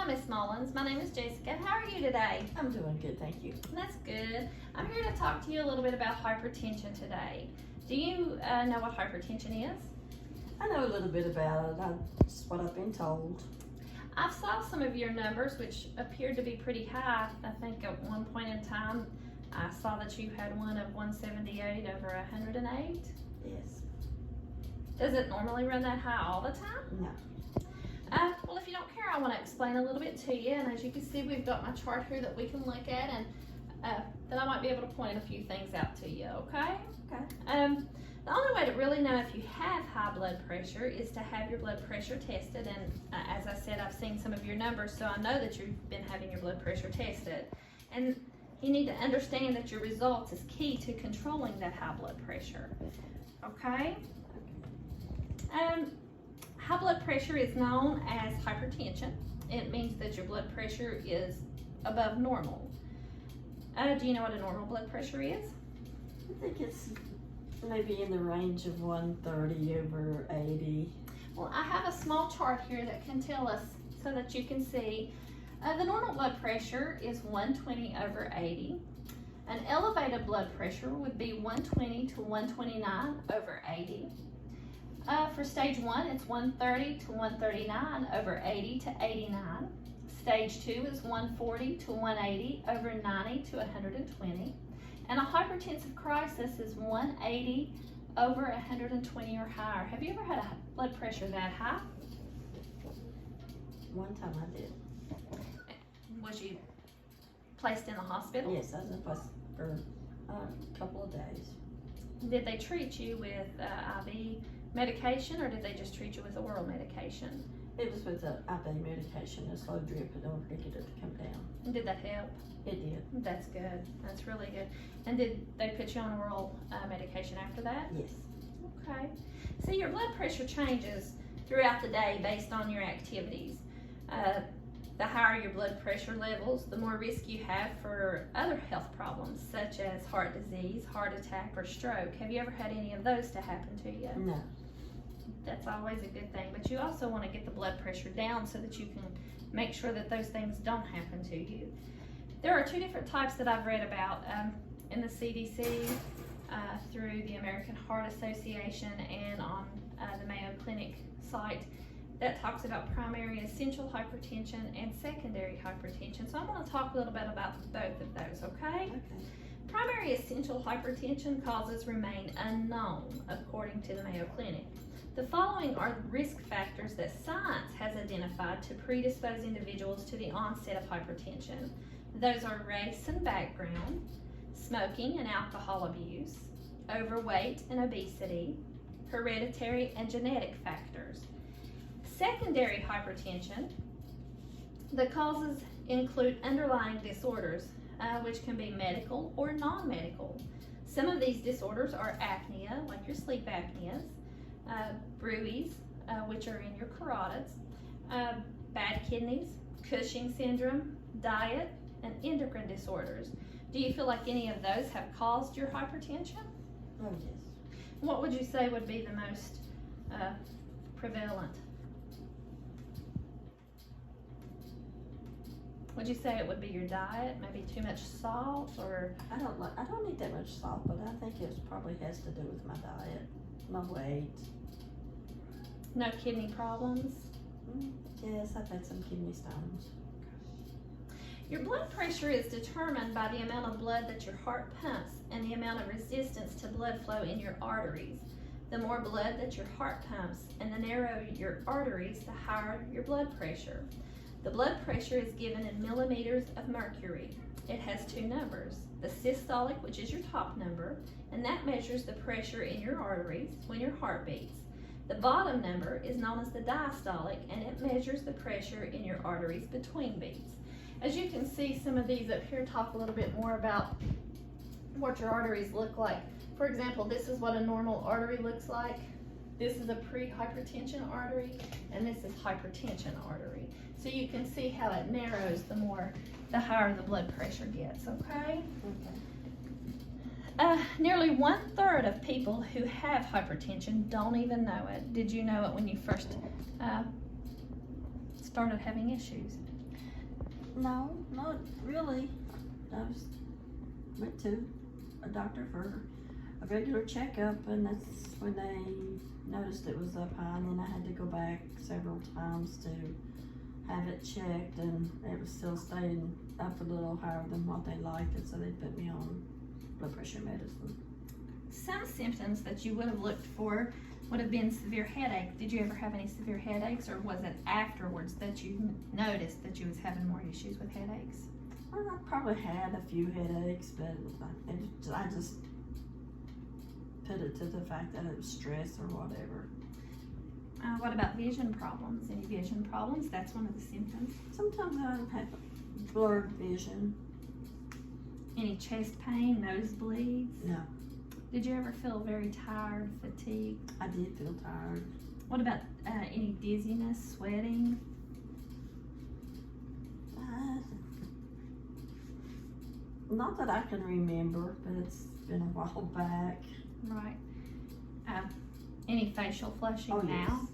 Hi, Miss Mullins. My name is Jessica. How are you today? I'm doing good, thank you. That's good. I'm here to talk to you a little bit about hypertension today. Do you know what hypertension is? I know a little bit about it. That's what I've been told. I saw some of your numbers, which appeared to be pretty high. I think at one point in time, I saw that you had one of 178 over 108. Yes. Does it normally run that high all the time? No. Well, if you don't care, I want to explain a little bit to you. And as you can see, we've got my chart here that we can look at, and then I might be able to point a few things out to you, okay? Okay. The only way to really know if you have high blood pressure is to have your blood pressure tested. And as I said, I've seen some of your numbers, so I know that you've been having your blood pressure tested. And you need to understand that your results is key to controlling that high blood pressure, okay? High blood pressure is known as hypertension. It means that your blood pressure is above normal. Do you know what a normal blood pressure is? I think it's maybe in the range of 130 over 80. Well, I have a small chart here that can tell us so that you can see. The normal blood pressure is 120 over 80. An elevated blood pressure would be 120 to 129 over 80. For stage 1, it's 130 to 139 over 80 to 89. Stage 2 is 140 to 180 over 90 to 120. And a hypertensive crisis is 180 over 120 or higher. Have you ever had a blood pressure that high? One time I did. Was you placed in the hospital? Yes, I was in place for a couple of days. Did they treat you with IV medication, or did they just treat you with oral medication? It was with the IV medication, a slow drip in order to get it to come down. And did that help? It did. That's good. That's really good. And did they put you on oral medication after that? Yes. Okay. See, your blood pressure changes throughout the day based on your activities. The higher your blood pressure levels, the more risk you have for other health problems, such as heart disease, heart attack, or stroke. Have you ever had any of those to happen to you? No. That's always a good thing, but you also want to get the blood pressure down so that you can make sure that those things don't happen to you. There are two different types that I've read about in the CDC, through the American Heart Association, and on the Mayo Clinic site, that talks about primary essential hypertension and secondary hypertension. So I'm going to talk a little bit about both of those, okay? Okay. Primary essential hypertension causes remain unknown according to the Mayo Clinic. The following are risk factors that science has identified to predispose individuals to the onset of hypertension. Those are race and background, smoking and alcohol abuse, overweight and obesity, hereditary and genetic factors. Secondary hypertension, the causes include underlying disorders, which can be medical or non-medical. Some of these disorders are apnea, like your sleep apneas, bruits, which are in your carotids, bad kidneys, Cushing syndrome, diet, and endocrine disorders. Do you feel like any of those have caused your hypertension? Oh, yes. What would you say would be the most prevalent? Would you say it would be your diet, maybe too much salt, or? I don't need that much salt, but I think it probably has to do with my diet, my weight. No kidney problems? Yes, I've had some kidney stones. Your blood pressure is determined by the amount of blood that your heart pumps and the amount of resistance to blood flow in your arteries. The more blood that your heart pumps and the narrower your arteries, the higher your blood pressure. The blood pressure is given in millimeters of mercury. It has two numbers, the systolic, which is your top number, and that measures the pressure in your arteries when your heart beats. The bottom number is known as the diastolic, and it measures the pressure in your arteries between beats. As you can see, some of these up here talk a little bit more about what your arteries look like. For example, this is what a normal artery looks like. This is a pre-hypertension artery, and this is hypertension artery. So you can see how it narrows the higher the blood pressure gets, okay? Okay. Nearly 1/3 of people who have hypertension don't even know it. Did you know it when you first started having issues? No, not really. I was, went to a doctor for a regular checkup, and that's when they noticed it was up high, and then I had to go back several times to have it checked, and it was still staying up a little higher than what they liked, and so they put me on blood pressure medicine. Some symptoms that you would have looked for would have been severe headache. Did you ever have any severe headaches, or was it afterwards that you noticed that you was having more issues with headaches? Well, I probably had a few headaches, but I just put it to the fact that it was stress or whatever. What about vision problems? Any vision problems? That's one of the symptoms. Sometimes I have blurred vision. Any chest pain, nosebleeds? No. Did you ever feel very tired, fatigued? I did feel tired. What about any dizziness, sweating? Not that I can remember, but it's been a while back. Right. Any facial flushing Oh, now?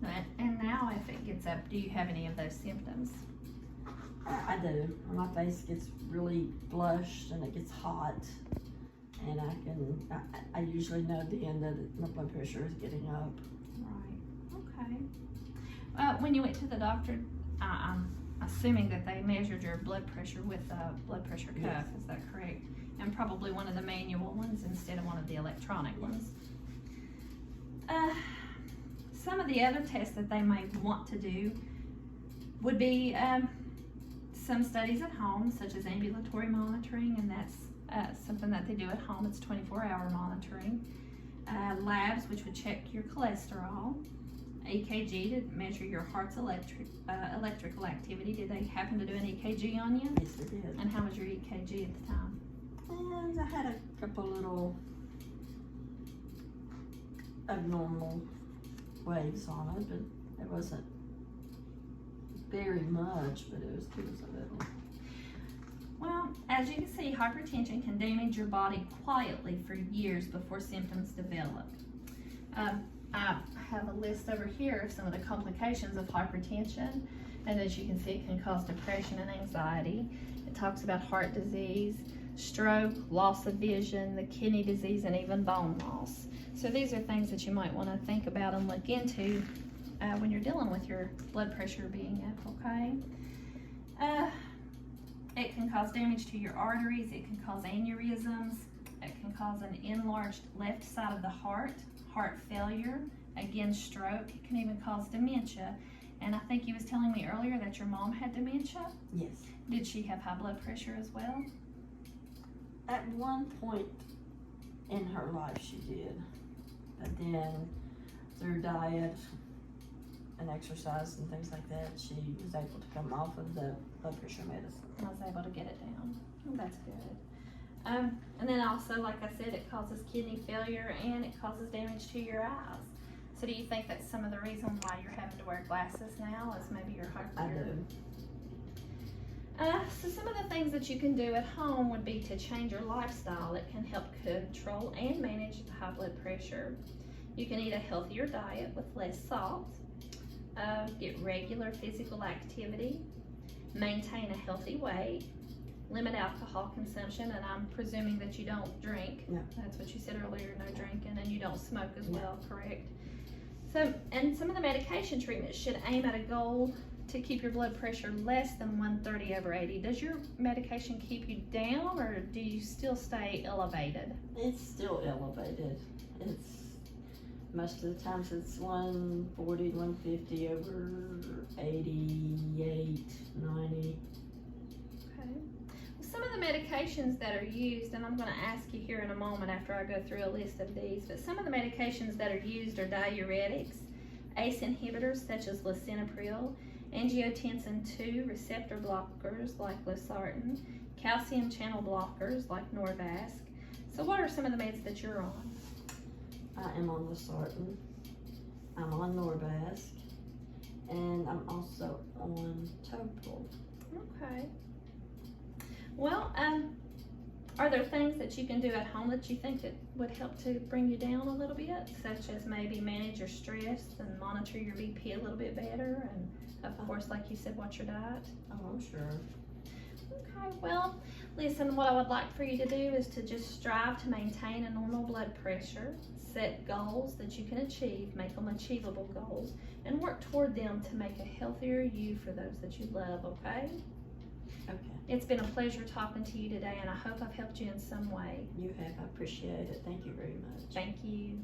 Yes. And now if it gets up, do you have any of those symptoms? I do. My face gets really flushed and it gets hot. And I usually know then that my blood pressure is getting up. Right, okay. When you went to the doctor, I'm assuming that they measured your blood pressure with a blood pressure cuff, Yes. Is that correct? And probably one of the manual ones instead of one of the electronic ones. Some of the other tests that they may want to do would be some studies at home, such as ambulatory monitoring, and that's something that they do at home. It's 24-hour monitoring. Labs, which would check your cholesterol. EKG to measure your heart's electrical activity. Did they happen to do an EKG on you? Yes, they did. And how was your EKG at the time? And I had a couple little abnormal waves on it, but it wasn't very much, but it was a little. Well, as you can see, hypertension can damage your body quietly for years before symptoms develop. I have a list over here of some of the complications of hypertension, and as you can see, it can cause depression and anxiety. It talks about heart disease, stroke, loss of vision, the kidney disease, and even bone loss. So these are things that you might want to think about and look into when you're dealing with your blood pressure being up, okay? It can cause damage to your arteries, it can cause aneurysms, it can cause an enlarged left side of the heart failure, again stroke, it can even cause dementia. And I think you was telling me earlier that your mom had dementia? Yes. Did she have high blood pressure as well? At one point in her life she did, but then through diet and exercise and things like that, she was able to come off of the blood pressure medicine. I was able to get it down. Oh, that's good. And then also, like I said, it causes kidney failure and it causes damage to your eyes. So do you think that's some of the reason why you're having to wear glasses now, is maybe your I hyper? do. So some of the things that you can do at home would be to change your lifestyle. It can help control and manage the high blood pressure. You can eat a healthier diet with less salt, get regular physical activity, maintain a healthy weight, limit alcohol consumption, and I'm presuming that you don't drink. No. That's what you said earlier, no drinking, and you don't smoke as well, correct? So, and some of the medication treatments should aim at a goal to keep your blood pressure less than 130/80. Does your medication keep you down, or do you still stay elevated? It's still elevated. It's most of the times it's 140, 150 over 88, 90. Okay. Well, some of the medications that are used, and I'm going to ask you here in a moment after I go through a list of these, but some of the medications that are used are diuretics, ACE inhibitors such as lisinopril, angiotensin II receptor blockers like losartan, calcium channel blockers like Norvasc. So what are some of the meds that you're on? I am on losartan, I'm on Norvasc, and I'm also on Toprol. Okay. Well, are there things that you can do at home that you think that would help to bring you down a little bit, such as maybe manage your stress and monitor your BP a little bit better, and of course, like you said, watch your diet? Oh, I'm sure. Okay, well, listen, what I would like for you to do is to just strive to maintain a normal blood pressure, set goals that you can achieve, make them achievable goals, and work toward them to make a healthier you for those that you love, okay? Okay. It's been a pleasure talking to you today, and I hope I've helped you in some way. You have. I appreciate it. Thank you very much. Thank you.